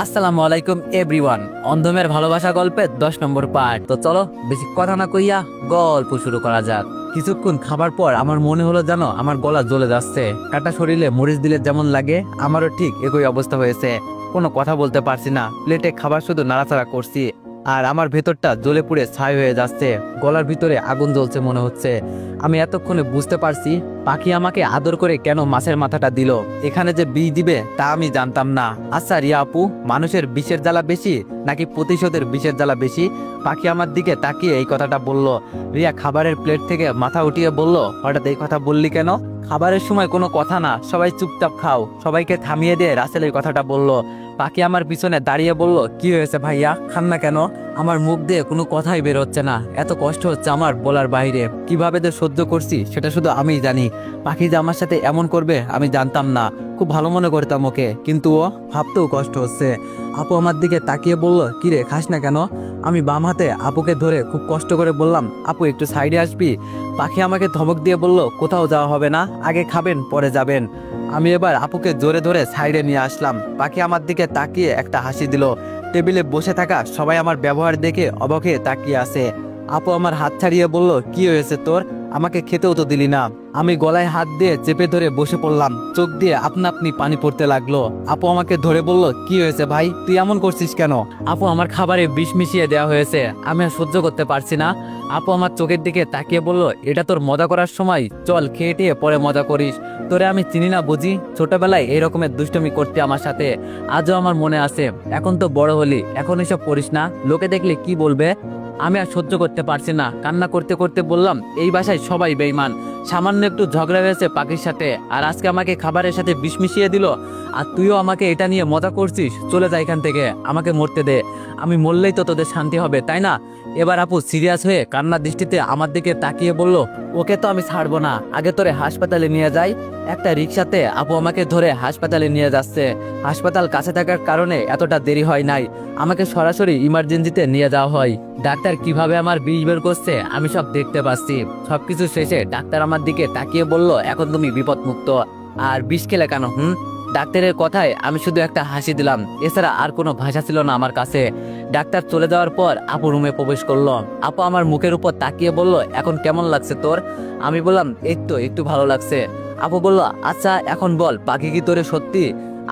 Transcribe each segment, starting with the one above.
আসসালামু আলাইকুম এভরিওয়ান। অন্ধমের ভালোবাসা গল্পের 10 নম্বর পার্ট। তো চলো বেশি কথা না কইয়া গল্প শুরু করা যাক। কিছুক্ষণ খাবার পর আমার মনে হলো যেন আমার গলা জ্বলে যাচ্ছে। কাটা শরীরে মরিচ দিলে যেমন লাগে আমারও ঠিক একই অবস্থা হয়েছে। কোনো কথা বলতে পারছি না, প্লেটে খাবার শুধু নাড়াচাড়া করছি আর আমার ভেতরটা জ্বলে পুড়ে ছাই হয়ে যাচ্ছে। গলার ভিতরে আগুন জ্বলছে মনে হচ্ছে। আমি এতক্ষণে বুঝতে পারছি পাখি আমাকে আদর করে কেন মাছের মাথাটা দিল। এখানে যে বিষ দিবে তা আমি জানতাম না। আচ্ছা রিয়া আপু, মানুষের বিষের জ্বালা বেশি নাকি প্রতিশোধের বিষের জ্বালা বেশি? পাখি আমার দিকে তাকিয়ে এই কথাটা বলল। রিয়া খাবারের প্লেট থেকে মাথা উঠিয়ে বলল, হঠাৎ এই কথা বললি কেন? খাবারের সময় কোনো কথা না, সবাই চুপচাপ খাও। সবাইকে থামিয়ে দিয়ে রাসেল এই কথাটা বলল। পাখি আমার পিছনে দাঁড়িয়ে বলল, কি হয়েছে ভাইয়া, খান না কেন? আমার মুখ দিয়ে কোনো কথাই বের হচ্ছে না, এত কষ্ট হচ্ছে আমার বলার বাইরে। কিভাবে যে সহ্য করছি সেটা শুধু আমিই জানি। পাখি যে আমার সাথে এমন করবে আমি জানতাম না। খুব ভালো মনে করতাম ওকে, কিন্তু ও ভাবতেও কষ্ট হচ্ছে। আপু আমার দিকে তাকিয়ে বলল, কিরে খাস না কেন? আমি বাম হাতে আপুকে ধরে খুব কষ্ট করে বললাম, আপু একটু সাইডে আসবি? পাখি আমাকে ধমক দিয়ে বলল, কোথাও যাওয়া হবে না, আগে খাবেন পরে যাবেন। আমি এবার আপুকে জোরে ধরে সাইডে নিয়ে আসলাম। পাখি আমার দিকে তাকিয়ে একটা হাসি দিল। টেবিলে বসে থাকা সবাই আমার ব্যবহার দেখে অবাক হয়ে তাকিয়ে আছে। আপু আমার হাত ছাড়িয়ে বলল, কি হয়েছে তোর? আমাকে খেতেও তো দিলি না। আমি গলায় হাত দিয়ে চেপে ধরে বসে পড়লাম। চোখ দিয়ে আপনা আপনি পানি পড়তে লাগলো। আপু আমাকে ধরে বলল, কি হয়েছে ভাই, তুই এমন করছিস কেন? আপু আমার খাবারে বিষ মিশিয়ে দেওয়া হয়েছে, আমি আর সহ্য করতে পারছি না। আপু আমার চোখের দিকে তাকিয়ে বলল, এটা তোর মজা করার সময়, চল খেয়ে টেয়ে পরে মজা করিস। তোরে আমি চিনি না বুঝি? ছোটবেলায় এই রকমের দুষ্টমি করতে আমার সাথে, আজও আমার মনে আছে। এখন তো বড় হলি, এখন এসব করিস না, লোকে দেখলে কি বলবে? আমি আর সহ্য করতে পারছি না। কান্না করতে করতে বললাম, এই বাসায় সবাই বেঈমান। সামান্য একটু ঝগড়া হয়েছে পাখির সাথে, আর আজকে আমাকে খাবারের সাথে বিষ মিশিয়ে দিল। আর তুইও আমাকে এটা নিয়ে মজা করছিস? চলে যা এখান থেকে, আমাকে মরতে দে। আমি মরলেই তো তোদের শান্তি হবে, তাই না? এবার আপু সিরিয়াস হয়ে কান্নার দৃষ্টিতে আমার দিকে তাকিয়ে বলল, ওকে তো আমি ছাড়বো না, আগে তোরে হাসপাতালে নিয়ে যাই। একটা রিক্সাতে আপু আমাকে ধরে হাসপাতালে নিয়ে যাচ্ছে। হাসপাতাল কাছে থাকার কারণে এতটা দেরি হয় নাই, আমাকে সরাসরি ইমার্জেন্সিতে নিয়ে যাওয়া হয়। ডাক্তার কিভাবে আমার বিষ বের করছে আমি সব দেখতে পাচ্ছি। সবকিছু শেষে ডাক্তার আমার দিকে তাকিয়ে বলল, এখন তুমি বিপদ মুক্ত। আর বিষ খেলে কেন? ডাক্তারের কথায় আমি শুধু একটা হাসি দিলাম, এছাড়া আর কোনো ভাষা ছিল না আমার কাছে। ডাক্তার চলে যাওয়ার পর আপু রুমে প্রবেশ করলো। আপু আমার মুখের উপর তাকিয়ে বলল, এখন কেমন লাগছে তোর? আমি বললাম, এই তো একটু ভালো লাগছে। আপু বলল, আচ্ছা এখন বল, পাখি কি তোরে সত্যি?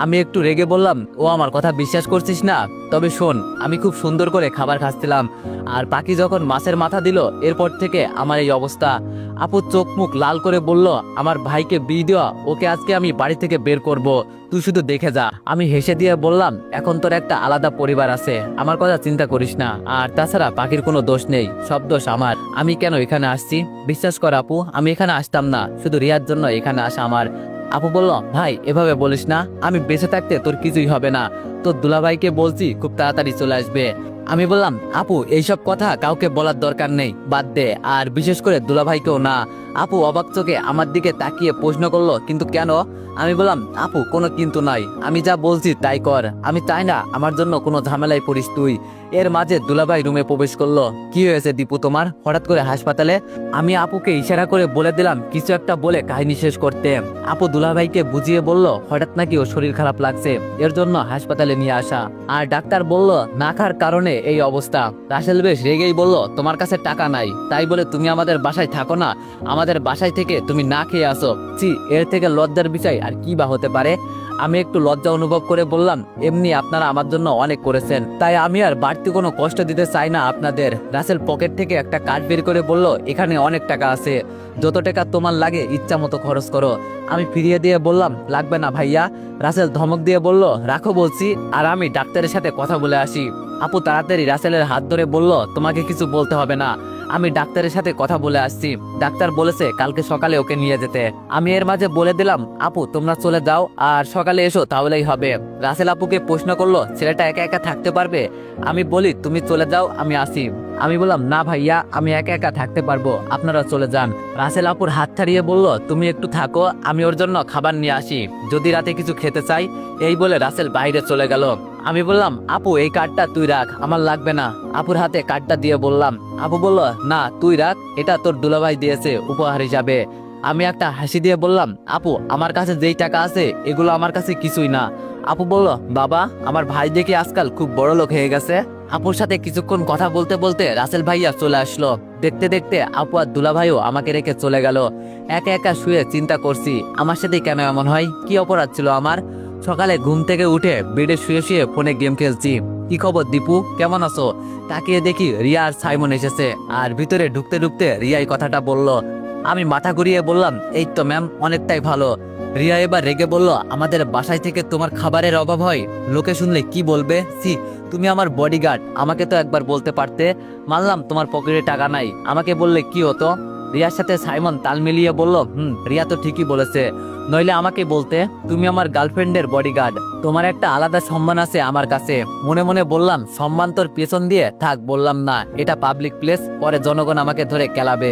আমি একটু রেগে বললাম, ও আমার কথা বিশ্বাস করছিস না? তবে শোন, আমি খুব সুন্দর করে খাবার খাচ্ছিলাম, আর পাখি যখন মাছের মাথা দিল এরপর থেকে আমার এই অবস্থা। আপু চোখ মুখ লাল করে বলল, আমার ভাইকে বিয়ে দেওয়া, ওকে আজকে আমি বাড়ি থেকে বের করব, তুই শুধু দেখে যা। আমি হেসে দিয়ে বললাম, এখন তোর একটা আলাদা পরিবার আছে, আমার কথা চিন্তা করিস না। আর তাছাড়া পাখির কোনো দোষ নেই, সব দোষ আমার। আমি কেন এখানে আসছি বিশ্বাস কর আপু, আমি এখানে আসতাম না, শুধু রিয়ার জন্য এখানে আসা আমার। আপু বলল, ভাই এভাবে বলিস না, আমি বেঁচে থাকতে তোর কিছুই হবে না। তোর দুলাভাইকে বলছি খুব তাড়াতাড়ি চলে আসবে। আমি বললাম, আপু এইসব কথা কাউকে বলার দরকার নেই, বাদ দে, আর বিশেষ করে দুলাভাইকেও না। আপু অবাক চোখে আমার দিকে তাকিয়ে প্রশ্ন করলো, কিন্তু কেন? আমি বললাম, আপু কোনো কিন্তু নাই, আমি যা বলছি তাই কর। আমি চাই না আমার জন্য কোনো ঝামেলায় পড়িস তুই। এর মাঝে দুলাভাই রুমে প্রবেশ করলো। কি হয়েছে দীপু তোমার, হঠাৎ করে হাসপাতালে? আমি আপুকে ইশারা করে বলে দিলাম কিছু একটা বলে কাহিনী শেষ করতে। আপু দুলাভাইকে বুঝিয়ে বলল, হঠাৎ নাকি ওর শরীর খারাপ লাগছে, এর জন্য হাসপাতালে নিয়ে আসা। আর ডাক্তার বলল না খাওয়ার কারণে এই অবস্থা। রাসেল বেশ রেগেই বলল, তোমার কাছে টাকা নাই, তাই বলে তুমি আমাদের বাসায় থাকো না, আমাদের বাসায় থেকে তুমি না খেয়ে আসো। ছি, এর থেকে লজ্জার বিষয় আর কি বা হতে পারে? আমি একটু লজ্জা অনুভব করে বললাম, এমনি আপনারা আমার জন্য অনেক করেছেন, তাই আমি আর বাড়তি কোনো কষ্ট দিতে চাই না আপনাদের। রাসেল পকেট থেকে একটা কার্ড বের করে বলল, এখানে অনেক টাকা আছে, যত টাকা তোমার লাগে ইচ্ছা মতো খরচ করো। আমি ফিরিয়ে দিয়ে বললাম, লাগবে না ভাইয়া। রাসেল ধমক দিয়ে বলল, রাখো বলছি, আর আমি ডাক্তারের সাথে কথা বলে আসি। আপু তাড়াতাড়ি রাসেলের হাত ধরে বলল, তোমাকে কিছু বলতে হবে না, আমি ডাক্তারের সাথে কথা বলে আসছি, ডাক্তার বলেছে কালকে সকালে ওকে নিয়ে যেতে। আমি এর মাঝে বলে দিলাম, আপু তোমরা চলে যাও, আর সকালে এসো তাহলেই হবে। রাসেল আপুকে প্রশ্ন করলো, ছেলেটা একা একা থাকতে পারবে? আমি বলি, তুমি চলে যাও, আমি আসি। আমি বললাম, না ভাইয়া, আমি একা একা থাকতে পারবো, আপনারা চলে যান। রাসেল আপুর হাত ছাড়িয়ে বলল, তুমি একটু থাকো, আমি ওর জন্য খাবার নিয়ে আসি, যদি রাতে কিছু খেতে চাই। এই বলে রাসেল বাইরে চলে গেল। আমি বললাম, আপু এই কার্ডটা তুই রাখ, আমার লাগবে না। আপুর হাতে কার্ডটা দিয়ে বললাম। আপু বলল, না তুই রাখ, এটা তোর দুলাভাই দিয়েছে উপহার হিসাবে। আমি একটা হাসি দিয়ে বললাম, আপু আমার কাছে যেই টাকা আছে এগুলো আমার কাছে কিছুই না, আপু বলল, বাবা আমার ভাই দেখি আজকাল খুব বড় লোক হয়ে গেছে। আপুর সাথে কিছুক্ষণ কথা বলতে বলতে রাসেল ভাইয়া চলে আসলো। দেখতে দেখতে আপু আর দুলা ভাইও আমাকে রেখে চলে গেল। একা একা শুয়ে চিন্তা করছি আমার সাথে কেন এমন হয়, কি অপরাধ ছিল আমার। সকালে ঘুম থেকে উঠে বেডে শুয়ে শুয়ে ফোনে গেম খেলছি। কি খবর দীপু, কেমন আছো? তাকিয়ে দেখি রিয়া আর সাইমন এসেছে। আর ভিতরে ঢুকতে ঢুকতে রিয়াই কথাটা বলল। আমি মাথা ঘুরিয়ে বললাম, এই তো ম্যাম, অনেকটাই ভালো। রিয়া এবার রেগে বলল, আমাদের বাসায় থেকে তোমার খাবারের অভাব হয়? লোকে শুনলে কি বলবে? সি, তুমি আমার বডিগার্ড, আমাকে তো একবার বলতে পারতে। মানলাম তোমার পকেটে টাকা নাই, আমাকে বললে কি হতো। রিয়ার সাথে সাইমন তাল মিলিয়ে বলল, রিয়া তো ঠিকই বলেছে, নইলে আমাকে বলতে তুমি আমার গার্লফ্রেন্ডের বডিগার্ড, তোমার একটা আলাদা সম্মান আছে আমার কাছে। মনে মনে বললাম, সম্মান তোর পেছন দিয়ে থাক, বললাম না, এটা পাবলিক প্লেস, পরে জনগণ আমাকে ধরে কেলাবে।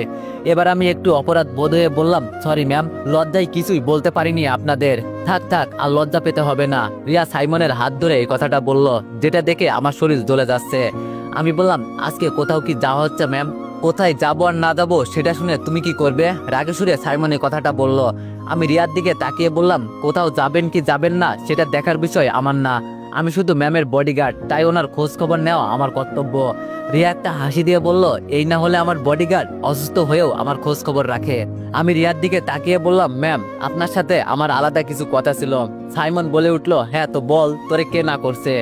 এবার আমি একটু অপরাধ বোধ হয়ে বললাম, সরি ম্যাম, লজ্জায় কিছুই বলতে পারিনি আপনাদের। থাক থাক, আর লজ্জা পেতে হবে না। রিয়া সাইমনের হাত ধরে এই কথাটা বলল, যেটা দেখে আমার শরীর জ্বলে যাচ্ছে। আমি বললাম, আজকে কোথাও কি যাওয়া হচ্ছে ম্যাম? কোথায় যাবো আর না যাবো সেটা শুনে তুমি কি করবে? রাগে সুরে সাইমন এই কথাটা বলল। আমি রিয়ার দিকে তাকিয়ে বললাম, কোথাও যাবেন কি যাবেন না সেটা দেখার বিষয় আমার না, আমি শুধু ম্যামের বডিগার্ড, তাই ওনার খোঁজ খবর নেওয়া আমার কর্তব্য। রিয়া একটা হাসি দিয়ে বলল, এই না হলে আমার বডিগার্ড অসুস্থ হয়েও আমার খোঁজ খবর রাখে। আমি রিয়ার দিকে তাকিয়ে বললাম, ম্যাম আপনার সাথে আমার আলাদা কিছু কথা ছিল। সাইমন বলে উঠলো, হ্যাঁ তো বল, তোরে কে না করছে?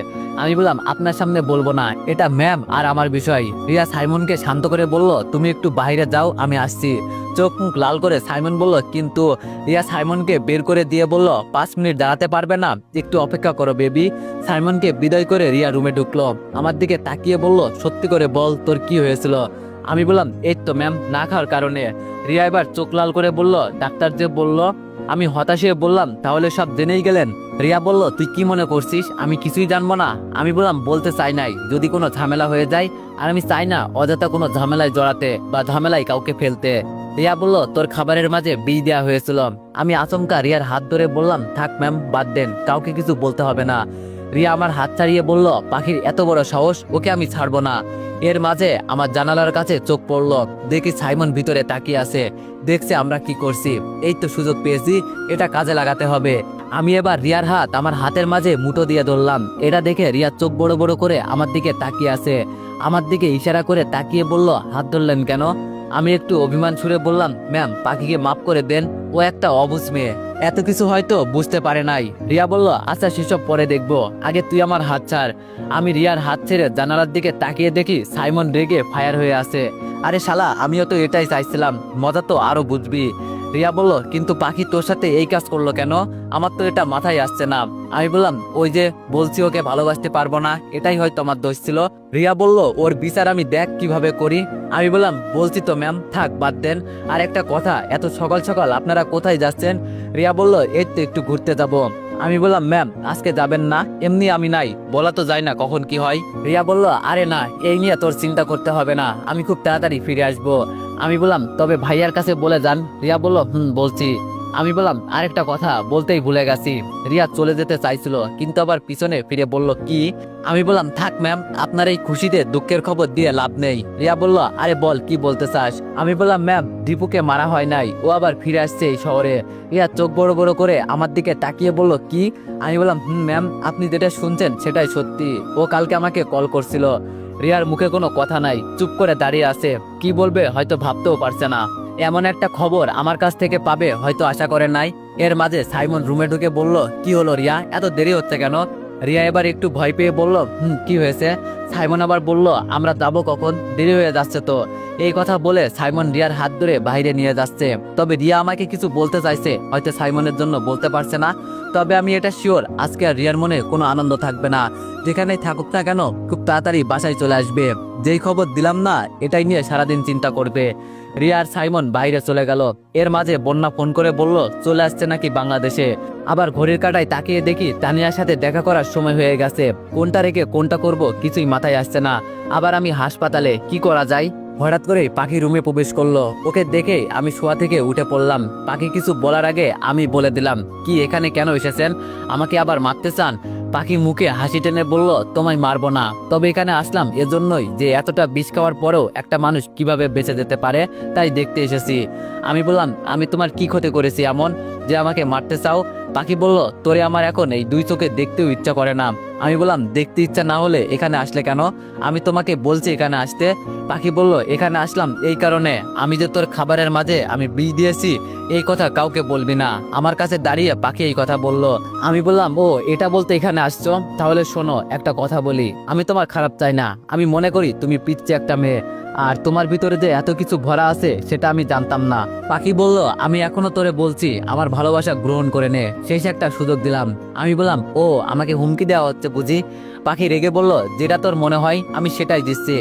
আমি বললাম, আপনার সামনে বলবো না, এটা ম্যাম আর আমার বিষয়। রিয়া সাইমনকে শান্ত করে বলল, তুমি একটু বাইরে যাও, আমি আসছি। চোখ মুখ লাল করে সাইমন বলল, কিন্তু। রিয়া সাইমনকে বের করে দিয়ে বলল, 5 মিনিট দাঁড়াতে পারবে না? একটু অপেক্ষা করো বেবি। সাইমনকে বিদায় করে রিয়া রুমে ঢুকলো। আমার দিকে তাকিয়ে বলল, সত্যি করে বল, তোর কি হয়েছিল? আমি বললাম, এই তো ম্যাম, না খাওয়ার কারণে। রিয়া এবার চোখ লাল করে বলল, ডাক্তার যে বলল। আমি হতাশ হয়ে বললাম, তাহলে সব জেনেই গেলেন? রিয়া বলল, তুই কি মনে করছিস আমি কিছুই জানবো না? আমি বললাম, বলতে চাই নাই, যদি কোনো ঝামেলা হয়ে যায়, আর আমি চাই না অযথা কোনো ঝামেলায় জড়াতে বা ঝামেলায় কাউকে ফেলতে। রিয়া বলল, তোর খাবারের মাঝে বিষ দেওয়া হয়েছিল। আমি আচমকা রিয়ার হাত ধরে বললাম, থাক ম্যাম, বাদ দেন, কাউকে কিছু বলতে হবে না। রিয়া আমার হাত ছাড়িয়ে বলল, পাখির এত বড় সাহস, ওকে আমি ছাড়বো না। এর মাঝে আমার জানালার কাছে চোখ পড়ল, দেখি সাইমন ভিতরে তাকিয়ে আছে, দেখছে আমরা কি করছি। এই তো সুযোগ পেয়েছি, এটা কাজে লাগাতে হবে। আমি এবার রিয়ার হাত আমার হাতের মাঝে মুঠো দিয়ে ধরলাম। এটা দেখে রিয়ার চোখ বড় বড় করে আমার দিকে তাকিয়ে আছে। আমার দিকে ইশারা করে তাকিয়ে বলল, হাত ধরলেন কেন? আমি একটু অভিমান সুরে বললাম, ম্যাম পাখিকে মাফ করে দেন, ও একটা অবুঝ মেয়ে, এত কিছু হয়তো বুঝতে পারে নাই। রিয়া বলল, আচ্ছা সেসব পরে দেখবো, আগে তুই আমার হাত ছাড়। আমি রিয়ার হাত ছেড়ে জানালার দিকে তাকিয়ে দেখি সাইমন রেগে ফায়ার হয়ে আছে। আরে শালা, আমিও তো এটাই চাইছিলাম, মজা তো আরো বুঝবি। রিয়া বলল, কিন্তু পাখি তোর সাথে এই কাজ করলো কেন? আমার তো এটা মাথায় আসছে না। আমি বললাম, ওই যে বলছি ওকে ভালোবাসতে পারবো না, এটাই হয়তো আমার দোষ ছিল। রিয়া বলল, ওর বিচার আমি দেখ কিভাবে করি। আমি বললাম, বলছি তো ম্যাম, থাক বাদ দেন। আর একটা কথা, এত সকাল সকাল আপনারা কোথায় যাচ্ছেন? রিয়া বলল, এই তো একটু ঘুরতে যাব। আমি বললাম, ম্যাম আজকে যাবেন না? এমনি আমি নাই, বলা তো যায় না কখন কি হয়। রিয়া বলল, আরে না, এই নিয়ে তোর চিন্তা করতে হবে না, আমি খুব তাড়াতাড়ি ফিরে আসবো। আমি বললাম, তবে ভাইয়ার কাছে বলে যান। রিয়া বলল, বলছি। আমি বললাম, আরেকটা কথা বলতেই ভুলে গেছি। রিয়া চলে যেতে চাইছিল, কিন্তু আবার পিছনে ফিরে বলল, কি? আমি বললাম, থাক ম্যাম, আপনার এই খুশিতে দুঃখের খবর দিয়ে লাভ নেই। রিয়া বলল, আরে বল, কি বলতে চাস? আমি বললাম, ম্যাম দীপুকে মারা হয় নাই, ও আবার ফিরে আসছে এই শহরে। রিয়া চোখ বড় বড় করে আমার দিকে তাকিয়ে বলল, কি? আমি বললাম, ম্যাম আপনি যেটা শুনছেন সেটাই সত্যি, ও কালকে আমাকে কল করছিল। রিয়ার মুখে কোনো কথা নাই, চুপ করে দাঁড়িয়ে আছে, কি বলবে হয়তো ভাবতেও পারছে না। এমন একটা খবর আমার কাছ থেকে পাবে হয়তো আশা করে নাই। এর মাঝে সাইমন রুমে ঢুকে বলল, কি হলো রিয়া, এত দেরি হচ্ছে কেন? রিয়া এবার একটু ভয় পেয়ে বলল, কি হয়েছে? সাইমন আবার বলল, আমরা যাবো কখন, দেরি হয়ে যাচ্ছে তো। এই কথা বলে সাইমন রিয়ার হাত ধরে বাইরে নিয়ে যাচ্ছে। তবে রিয়া আমাকে কিছু বলতে চাইছে, হয়তো সাইমনের জন্য বলতে পারছে না। তবে আমি এটা শিওর, আজকে আর রিয়ার মনে কোনো আনন্দ থাকবে না। যেখানেই থাকুক না কেন, খুব তাড়াতাড়ি বাসায় চলে আসবে। যেই খবর দিলাম না, এটাই নিয়ে সারাদিন চিন্তা করবে। রিয়া আর সাইমন বাইরে চলে গেল। এর মাঝে বন্যা ফোন করে বলল, চলে আসছে নাকি বাংলাদেশে। আবার ঘড়ির কাঁটায় তাকিয়ে দেখি তানিয়ার সাথে দেখা করার সময় হয়ে গেছে। কোনটা রেখে কোনটা করব কিছুই মাথায় আসছে না। আবার আমি হাসপাতালে, কি করা যায়? হঠাৎ করে পাখি রুমে প্রবেশ করলো। ওকে দেখে আমি শোয়া থেকে উঠে পড়লাম। পাখি কিছু বলার আগে আমি বলে দিলাম, কি এখানে কেন এসেছেন? আমাকে আবার মারতে চান? পাখি মুখে হাসি টেনে বলল, তোমায় মারবো না, তবে এখানে আসলাম এজন্যই যে এতটা বিষ খাওয়ার পরেও একটা মানুষ কিভাবে বেঁচে যেতে পারে তাই দেখতে এসেছি। আমি বললাম, আমি তোমার কি ক্ষতি করেছি এমন যে আমাকে মারতে চাও? পাখি বলল, তোরে আমার এখন এই দুই চোখে দেখতেও ইচ্ছা করে না। আমি বললাম, দেখতে ইচ্ছা না হলে এখানে আসলে কেন? আমি তোমাকে বলছি এখানে আসতে। পাখি বলল, এখানে আসলাম এই কারণে, আমি যে তোর খাবারের মাঝে আমি বিষ দিয়েছি এই কথা কাউকে বলবি না। আমার কাছে দাঁড়িয়ে পাখি এই কথা বলল। আমি বললাম, ও এটা বলতে এখানে আসছো? তাহলে শোনো, একটা কথা বলি, আমি তোমার খারাপ চাই না। আমি মনে করি তুমি পিচ্ছি একটা মেয়ে, আর তোমার ভিতরে যে এত কিছু ভরা আছে সেটা আমি জানতাম না। পাখি বলল, আমি এখনো তোরে বলছি আমার ভালোবাসা গ্রহণ করে নে, শেষ একটা সুযোগ দিলাম। আমি বললাম, ও আমাকে হুমকি দেওয়া হচ্ছে বুঝি? পাখি রেগে বলল, যেটা তোর মনে হয় আমি সেটাই দিচ্ছি।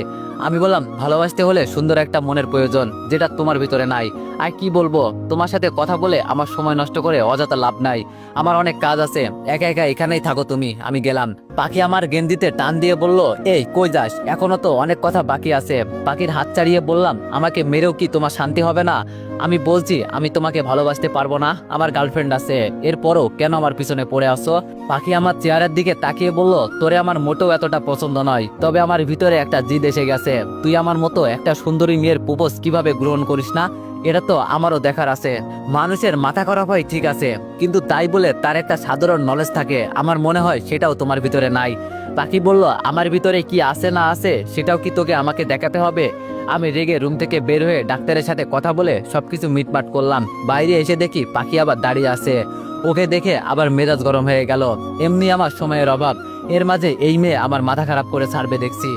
আমি বললাম, ভালোবাসতে হলে সুন্দর একটা মনের প্রয়োজন, যেটা তোমার ভিতরে নাই। আর কি বলবো, তোমার সাথে কথা বলে আমার সময় নষ্ট করে অযথা লাভ নাই। আমার অনেক কাজ আছে, একা একা এখানেই থাকো তুমি, আমি গেলাম। পাখি আমার গেঞ্জিতে টান দিয়ে বলল, এই কই যাস? এখনো তো অনেক কথা বাকি আছে। পাখির হাত ছাড়িয়ে বললাম, আমাকে মেরেও কি তোমার শান্তি হবে না? আমি বলছি আমি তোমাকে ভালোবাসতে পারবো না, আমার গার্লফ্রেন্ড আছে, এরপরও কেন আমার পিছনে পড়ে আসো? পাখি আমার চেহারের দিকে তাকিয়ে বলল, তোরে আমার মোটেও এতটা পছন্দ নয়, তবে আমার ভিতরে একটা জিদ এসে গেছে। তুই আমার মতো একটা সুন্দরী মেয়ের প্রপোজ কিভাবে গ্রহণ করিস না, এটা তো আমারও দেখার আছে। মানুষের মাথা খারাপ হয় ঠিক আছে, কিন্তু তাই বলে তার একটা সাধারণ নলেজ থাকে, আমার মনে হয় সেটাও তোমার ভিতরে নাই। পাখি বলল, আমার ভিতরে কি আছে না আছে সেটাও কি তোকে আমাকে দেখাতে হবে? আমি রেগে রুম থেকে বের হয়ে ডাক্তারের সাথে কথা বলে সবকিছু মিটমাট করলাম। বাইরে এসে দেখি পাখি আবার দাঁড়িয়ে আছে। ওকে দেখে আবার মেজাজ গরম হয়ে গেল। এমনি আমার সময়ের অভাব, এর মাঝে এই মেয়ে আমার মাথা খারাপ করে ছাড়বে দেখছি।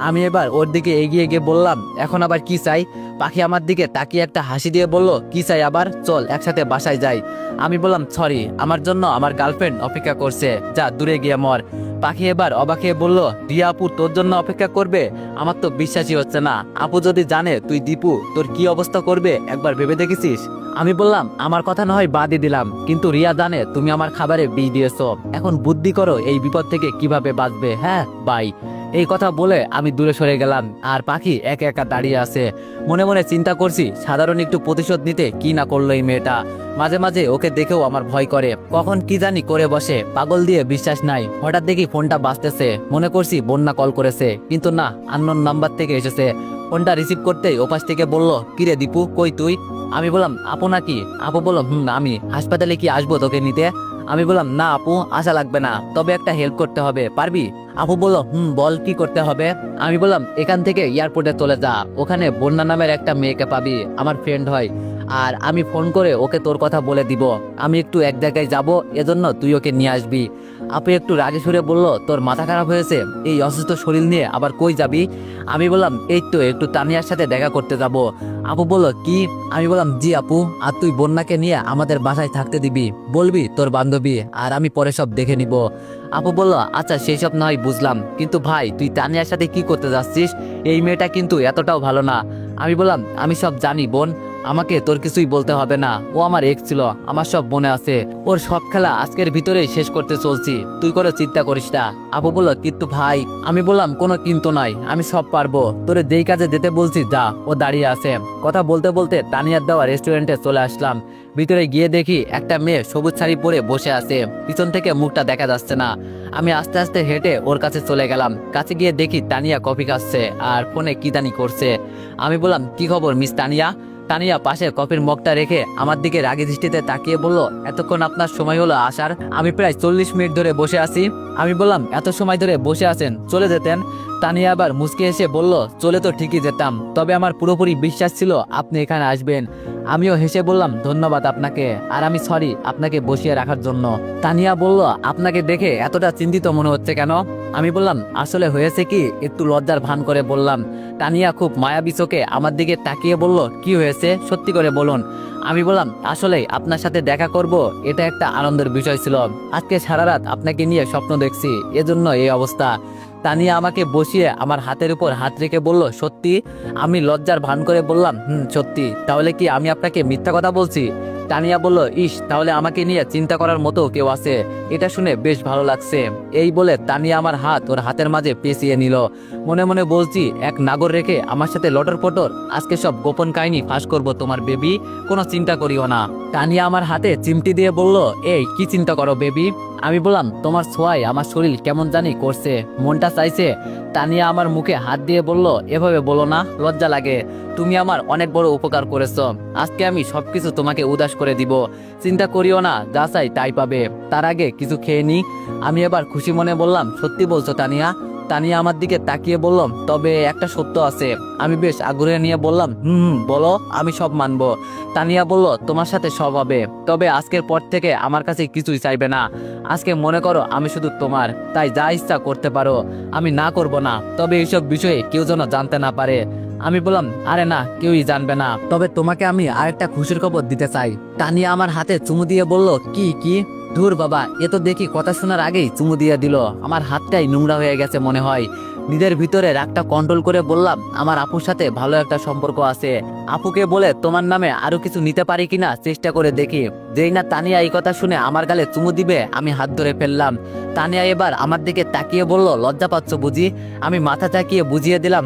আমি এবার ওর দিকে এগিয়ে গিয়ে বললাম, এখন আবার কি চাই? পাখি আমার দিকে তাকিয়ে একটা হাসি দিয়ে বলল, কি চাই আবার? চল একসাথে বাসায় যাই। আমি বললাম, সরি, আমার জন্য আমার গার্লফ্রেন্ড অপেক্ষা করছে, যা দূরে গিয়ে মর। পাখি এবার অবাক হয়ে বলল, রিয়া আপু তোর জন্য অপেক্ষা করবে? আমার তো বিশ্বাসই হচ্ছে না। আপু যদি জানে তুই দীপু, তোর কি অবস্থা করবে একবার ভেবে দেখেছিস? আমি বললাম, আমার কথা না হয় বাদই দিলাম, কিন্তু রিয়া জানে তুমি আমার খাবারে বিষ দিয়েছো, এখন বুদ্ধি করো এই বিপদ থেকে কিভাবে বাঁচবে। হ্যাঁ বাই। এই কথা বলে আমি দূরে সরে গেলাম, আর পাখি একা একা দাঁড়িয়ে আছে। মনে মনে চিন্তা করছি, সাধারণ একটু প্রতিশোধ নিতে কি না করলো এই মেয়েটা। মাঝে মাঝে ওকে দেখেও আমার ভয় করে, কখন কি জানি করে বসে, পাগল দিয়ে বিশ্বাস নাই। হঠাৎ দেখি ফোনটা বাজতেছে, মনে করছি বন্যা কল করেছে, কিন্তু না, আননোন নাম্বার থেকে এসেছে। ফোনটা রিসিভ করতেই ওপাশ থেকে বলল, কিরে দীপু, কই তুই? আমি বললাম, আপু নাকি? আপু বলল, আমি হাসপাতালে কি আসবো তোকে নিতে? আমি বললাম, না আপু, আশা লাগবে না, তবে একটা হেল্প করতে হবে, পারবি? আপু বলল, বল কি করতে হবে? আমি বললাম, এখান থেকে এয়ারপোর্টে চলে যা, ওখানে বন্যা নামের একটা মেয়েকে পাবি, আমার ফ্রেন্ড হয়, আর আমি ফোন করে ওকে তোর কথা বলে দিব। আমি একটু এক জায়গায় যাব, এজন্য তুই ওকে নিয়ে আসবি। আপু একটু রাগে সুরে বলল, তোর মাথা খারাপ হয়েছে? এই অসুস্থ শরীর নিয়ে আবার কই যাবি? আমি বললাম, এই তো একটু তানিয়ার সাথে দেখা করতে যাব। আপু বলল, কি? আমি বললাম, জি আপু, আর তুই বন্যাকে নিয়ে আমাদের বাসায় থাকতে দিবি, বলবি তোর বান্ধবী, আর আমি পরে সব দেখে নিব। আপু বলল, আচ্ছা সেই সব নয় বুঝলাম, কিন্তু ভাই তুই তানিয়ার সাথে কি করতে যাচ্ছিস? এই মেয়েটা কিন্তু এতটাও ভালো না। আমি বললাম, আমি সব জানি বোন, আমাকে তোর কিছুই বলতে হবে না, ও আমার এক্স ছিল, আমার সব মনে আছে, ওর সব খেলা আজকের ভিতরেই শেষ করতে চলছি, তুই করে চিন্তা করিস না। আপু বলল, কিন্তু ভাই। আমি বললাম, কোনো কিন্তু নাই, আমি সব পারবো, তোরে যেই কাজে যেতে বলছি যা, ও দাঁড়িয়ে আছে। কথা বলতে বলতে তানিয়ার দেওয়া রেস্টুরেন্টে চলে আসলাম। ভিতরে গিয়ে দেখি একটা মেয়ে সবুজ শাড়ি পরে বসে আছে, পিছন থেকে মুখটা দেখা যাচ্ছে না। আমি আস্তে আস্তে হেঁটে ওর কাছে চলে গেলাম। কাছে গিয়ে দেখি তানিয়া কফি খাচ্ছে আর ফোনে কি জানি করছে। আমি বললাম, কি খবর মিস তানিয়া? তানিয়া পাশে কফির মগটা রেখে আমার দিকে রাগী দৃষ্টিতে তাকিয়ে বলল, এতক্ষণ আপনার সময় হলো আসার? আমি প্রায় 40 মিনিট ধরে বসে আছি। আমি বললাম, এত সময় ধরে বসে আছেন, চলে যেতেন। তানিয়া আবার মুচকে এসে বলল, চলে তো ঠিকই যেতাম, তবে আমার পুরোপুরি বিশ্বাস ছিল আপনি এখানে আসবেন। আমিও হেসে বললাম, ধন্যবাদ আপনাকে, আর আমি সরি আপনাকে বসিয়ে রাখার জন্য। তানিয়া বলল, আপনাকে দেখে এতটা চিন্তিত মনে হচ্ছে কেন? আমি বললাম, আসলে হয়েছে কি, একটু লজ্জার ভান করে বললাম। তানিয়া খুব মায়াবী চোখে আমার দিকে তাকিয়ে বলল, কি হয়েছে সত্যি করে বলুন। আমি বললাম, আসলে আপনার সাথে দেখা করব, এটা একটা আনন্দের বিষয় ছিল। আজকে সারা রাত আপনাকে নিয়ে স্বপ্ন দেখছি, এজন্য এই অবস্থা। তানিয়া আমাকে বসিয়ে আমার হাতের উপর হাত রেখে বলল, সত্যি? আমি লজ্জার ভান করে বললাম, সত্যি। তাহলে কি আমি আপনাকে মিথ্যা কথা বলছি? তানিয়া বলল, ইস, তাহলে আমাকে নিয়ে চিন্তা করার মতো কেউ আছে, এটা শুনে বেশ ভালো লাগছে। এই বলে তানিয়া আমার হাত ওর হাতের মাঝে পেঁচিয়ে নিল। মনে মনে বলছি, এক নাগর রেখে আমার সাথে লটর পটর, আজকে সব গোপন কাহিনী ফাঁস করব তোমার বেবি, কোনো চিন্তা করিও না। তানিয়া আমার হাতে চিমটি দিয়ে বলল, এই কি চিন্তা করো বেবি? আমি বললাম তোমার ছোঁয়ায় আমার শরীর কেমন জানি করছে, মনটা চাইছে। তানিয়া আমার মুখে হাত দিয়ে বলল, এভাবে বলো না, লজ্জা লাগে। তুমি আমার অনেক বড় উপকার করেছো, আজকে আমি সবকিছু তোমাকে উদাস করে দিব। চিন্তা করিও না, যা চাই তাই পাবে। তার আগে কিছু খেয়ে নি। আমি এবার খুশি মনে বললাম, সত্যি বলছো তানিয়া? তানিয়া আমার দিকে তাকিয়ে বলল, তবে একটা সত্য আছে। আমি বেশ আগ্রহে নিয়ে বললাম, বলো, আমি সব মানবো। তানিয়া বলল, তোমার সাথে সব হবে, তবে আজকের পর থেকে আমার কাছে কিছুই চাইবে না। আজকে মনে করো আমি শুধু তোমার, তাই যা ইচ্ছা করতে পারো, আমি না করব না। তবে এইসব বিষয়ে কেউ যেন জানতে না পারে। আমি বললাম, আরে না, কেউই জানবে না। তবে তোমাকে আমি আরেকটা খুশির খবর দিতে চাই। তানিয়া আমার হাতে চুমু দিয়ে বলল, কি কি? ধুর বাবা, এ তো দেখি কথা শোনার আগেই চুমু দিয়ে দিল। আমার হাতটাই নোংরা হয়ে গেছে মনে হয়। নিজের ভিতরে রাগটা কন্ট্রোল করে বললাম, আমার আপুর সাথে ভালো একটা সম্পর্ক আছে। আপুকে বলে তোমার নামে আরো কিছু নিতে পারি কিনা চেষ্টা করে দেখি। যেই না তানিয়া এই কথা শুনে আমার গালে চুমু দিবে, আমি হাত ধরে ফেললাম। তানিয়া এবার আমার দিকে তাকিয়ে বলল, লজ্জা পাচ্ছ বুঝি? আমি মাথা তাকিয়ে বুঝিয়ে দিলাম,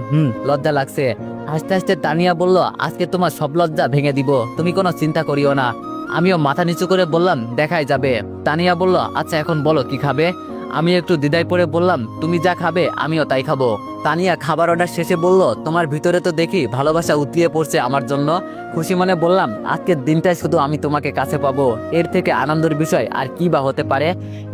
লজ্জা লাগছে। হাসতে হাসতে তানিয়া বলল, আজকে তোমার সব লজ্জা ভেঙে দিব, তুমি কোনো চিন্তা করিও না। আমিও মাথা নিচু করে বললাম, দেখাই যাবে। তানিয়া বলল, আচ্ছা এখন বলো কি খাবে? আমি একটু দ্বিধায় পড়ে বললাম, তুমি যা খাবে আমিও তাই খাবো। তানিয়া খাবার অর্ডার শেষে বলল, তোমার ভিতরে তো দেখি ভালোবাসা উতলিয়ে পড়ছে আমার জন্য। খুশি মনে বললাম, আজকের দিনটাই শুধু আমি তোমাকে কাছে পাবো, এর থেকে আনন্দের বিষয় আর কি বা হতে পারে?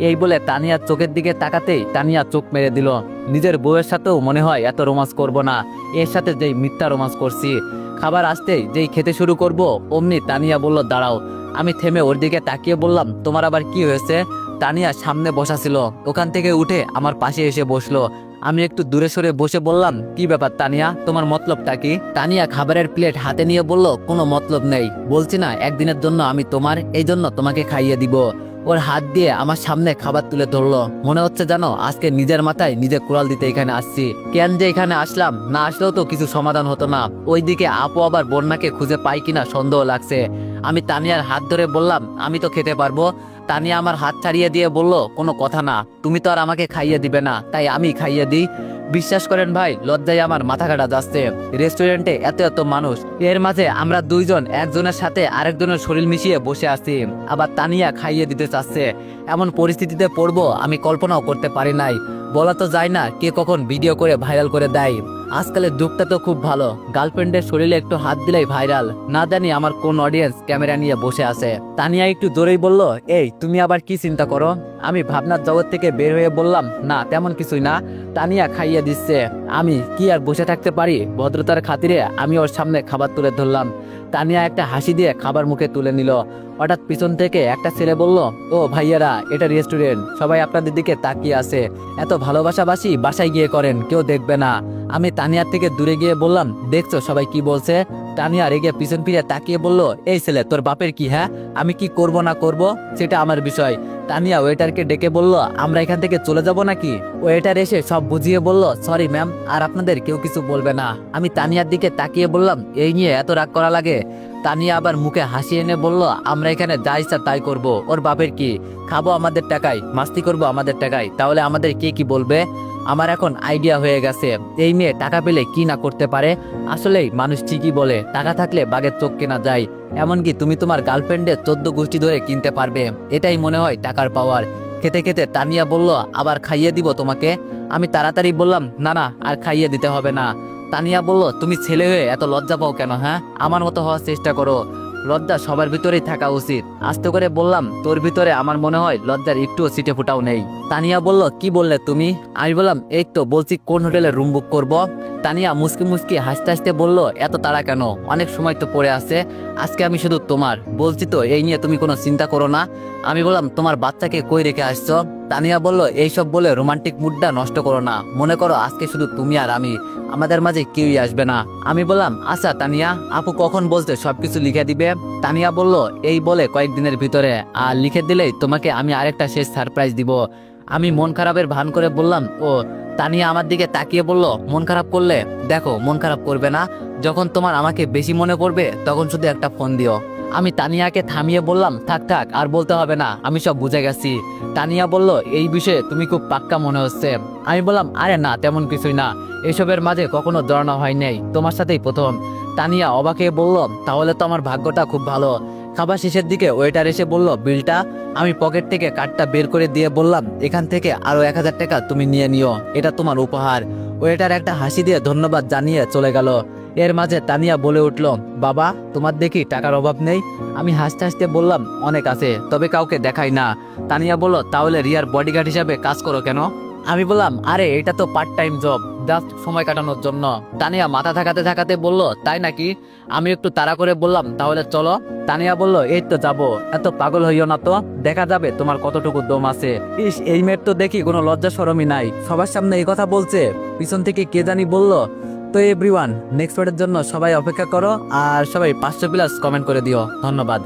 এই বলে তানিয়ার চোখের দিকে তাকাতেই তানিয়া চোখ মেরে দিল। নিজের বউয়ের সাথেও মনে হয় এত রোমান্স করব না, এর সাথে যেই মিথ্যা রোমান্স করছি। খাবার আসতেই যেই খেতে শুরু করব, অমনি তানিয়া বলল, দাঁড়াও। আমি থেমে ওর দিকে তাকিয়ে বললাম, তোমার আবার কি হয়েছে? তানিয়া সামনে বসা ছিল, ওখান থেকে উঠে আমার পাশে এসে বসলো। আমি একটু দূরে সরে বসে বললাম, কি ব্যাপার তানিয়া, তোমার মতলবটা কি? তানিয়া খাবারের প্লেট হাতে নিয়ে বলল, কোনো মতলব নেই, বলছি না একদিনের জন্য আমি তোমার, এই জন্য তোমাকে খাইয়ে দিব। ওর হাত দিয়ে আমার সামনে খাবার তুলে ধরলো। মনে হচ্ছে জানো, আজকে নিজের মাথায় নিজে কুড়াল দিতে এখানে আসছি। কেন যে এখানে আসলাম, না আসলেও তো কিছু সমাধান হতো না। ওইদিকে আপু আবার বন্যাকে খুঁজে পাই কিনা সন্দেহ লাগছে। আমি তানিয়ার হাত ধরে বললাম, আমি তো খেতে পারবো। তানিয়া আমার হাত ছাড়িয়ে দিয়ে বলল, কোনো কথা না, তুমি তো আর আমাকে খাইয়ে দিবে না, তাই আমি খাইয়ে দিই। বিশ্বাস করেন ভাই, লজ্জায় আমার মাথা কাটা যাচ্ছে। রেস্টুরেন্টে এত এত মানুষ, এর মাঝে আমরা দুইজন একজনের সাথে আরেকজনের শরীর মিশিয়ে বসে আছি, আবার তানিয়া খাইয়ে দিতে চাচ্ছে। এমন পরিস্থিতিতে পড়বো আমি কল্পনাও করতে পারি নাই। বলা তো যায় না কে কখন ভিডিও করে ভাইরাল করে দেয়। আজকালের যুগটা তো খুব ভালো, গার্লফ্রেন্ডের শরীরে একটু হাত দিলেই ভাইরাল। না জানি আমার কোন অডিয়েন্স ক্যামেরা নিয়ে বসে আছে। তানিয়া একটু জোরেই বলল, এই তুমি আবার কি চিন্তা করো? আমি ভাবনার জগৎ থেকে বের হয়ে বললাম, না তেমন কিছুই না। তানিয়া খাইয়ে দিচ্ছে, আমি কি আর বসে থাকতে পারি? ভদ্রতার খাতিরে আমি ওর সামনে খাবার তুলে ধরলাম। তানিয়া একটা হাসি দিয়ে খাবার মুখে তুলে নিল। হঠাৎ পিছন থেকে একটা ছেলে বলল, ও ভাইয়ারা, এটা রেস্টুরেন্ট, সবাই আপনাদের দিকে তাকিয়ে আছে, এত ভালোবাসাবাসি বাসায় গিয়ে করেন, কেউ দেখবে না। আমি তানিয়ার থেকে দূরে গিয়ে বললাম, দেখছো সবাই কি বলছে? তানিয়া রেগে পিছন ফিরে তাকিয়ে বলল, এই ছেলে, তোর বাপের কি? হ্যাঁ, আমি কি করব না করব সেটা আমার বিষয়। তানিয়া ওয়েটারকে ডেকে বলল, আমরা এখান থেকে চলে যাব নাকি? ওয়েটার এসে সব বুঝিয়ে বলল, সরি ম্যাম, আর আপনাদের কেউ কিছু বলবে না। আমি তানিয়ার দিকে তাকিয়ে বললাম, এই নিয়ে এত রাগ করা লাগে? তানিয়া আবার মুখে হাসি এনে বলল, আমরা এখানে যা ইচ্ছা তাই করবো, ওর বাপের কি? খাবো আমাদের টাকায়, মাস্তি করবো আমাদের টাকায়, তাহলে আমাদের কে কি বলবে? আমার এখন আইডিয়া হয়ে গেছে, এই মেয়ে টাকা পেলে কি না করতে পারে। আসলেই মানুষ ঠিকই বলে, টাকা থাকলে বাঘের চোখ কেনা যায়। এমনকি তুমি তোমার গার্লফ্রেন্ডের 14 গোষ্ঠী ধরে কিনতে পারবে, এটাই মনে হয় টাকার পাওয়ার। খেতে খেতে তানিয়া বলল, আবার খাইয়ে দিব তোমাকে? আমি তাড়াতাড়ি বললাম, না না, আর খাইয়ে দিতে হবে না। তানিয়া বলল, তুমি ছেলে হয়ে এত লজ্জা পাও কেন? হ্যাঁ, আমার মতো হওয়ার চেষ্টা করো, লজ্জা সবার ভিতরেই থাকা উচিত। আস্তে করে বললাম, তোর ভিতরে আমার মনে হয় লজ্জার একটুও ছিটে ফুটাও নেই। তানিয়া বলল, কি বললে তুমি? আমি বললাম, এই তো বলছি কোন হোটেলে রুম বুক করব। তানিয়া মুসকি মুসকি হাসতে হাসতে বলল, এত তাড়া কেন? অনেক সময় তো পড়ে আছে, আজকে আমি শুধু তোমার, বলছি তো এই নিয়ে তুমি কোনো চিন্তা করো না। আমি বললাম, তোমার বাচ্চাকে কই রেখে আসছো? তানিয়া বলল, এইসব বলে রোমান্টিক মুডটা নষ্ট করো না, মনে করো আজকে শুধু তুমি আর আমি, আমাদের মাঝে কেউই আসবে না। আমি বললাম, আচ্ছা তানিয়া, আপু কখন বলতে সবকিছু লিখে দিবে? তানিয়া বলল, এই বলে কয়েকদিনের ভিতরে, আর লিখে দিলেই তোমাকে আমি আরেকটা শেষ সারপ্রাইজ দিব। আমি মন খারাপের ভান করে বললাম, ও। তানিয়া আমার দিকে তাকিয়ে বলল, মন খারাপ করলে? দেখো, মন খারাপ করবে না, যখন তোমার আমাকে বেশি মনে পড়বে তখন শুধু একটা ফোন দিও। আমি তানিয়াকে থামিয়ে বললাম, থাক থাক, আর বলতে হবে না, আমি সব বুঝে গেছি। তানিয়া বলল, এই বিষয়ে তুমি খুব পাক্কা মনে হচ্ছে। আমি বললাম, আরে না, তেমন কিছুই না, এসবের মাঝে কখনো জড়ানো হয় নাই, তোমার সাথেই প্রথম। তানিয়া অবাক হয়ে বলল, তাহলে তো আমার ভাগ্যটা খুব ভালো, খাবার শেষের দিকে ওয়েটার এসে বলল বিলটা। আমি পকেট থেকে কার্ডটা বের করে দিয়ে বললাম, এখান থেকে আরো 1000 টাকা তুমি নিয়ে নিও, এটা তোমার উপহার। ওয়েটার একটা হাসি দিয়ে ধন্যবাদ জানিয়ে চলে গেল। এর মাঝে তানিয়া বলে উঠল, বাবা তোমার দেখি টাকার অভাব নেই? আমি হাসতে হাসতে বললাম, অনেক আছে, তবে কাউকে দেখাই না। তানিয়া বলল, তাহলে রিয়ার বডিগার্ড হিসাবে কাজ করো কেন? আমি বললাম, আরে এটা তো পার্ট টাইম জব, জাস্ট সময় কাটানোর জন্য। তানিয়া মাথা থাকাতে থাকাতে বলল, তাই নাকি? আমি একটু তাড়া করে বললাম, তাহলে চলো। তানিয়া বলল, এই তো যাবো, এত পাগল হইও না তো, দেখা যাবে তোমার কতটুকু দম আছে। ইস, এই মেয়ের তো দেখি কোনো লজ্জা শরমই নাই, সবার সামনে এই কথা বলছে। পিছন থেকে কে জানি বলল। তো এভরিওয়ান, নেক্সট পার্টের জন্য সবাই অপেক্ষা করো, আর সবাই 500+ কমেন্ট করে দিও। ধন্যবাদ।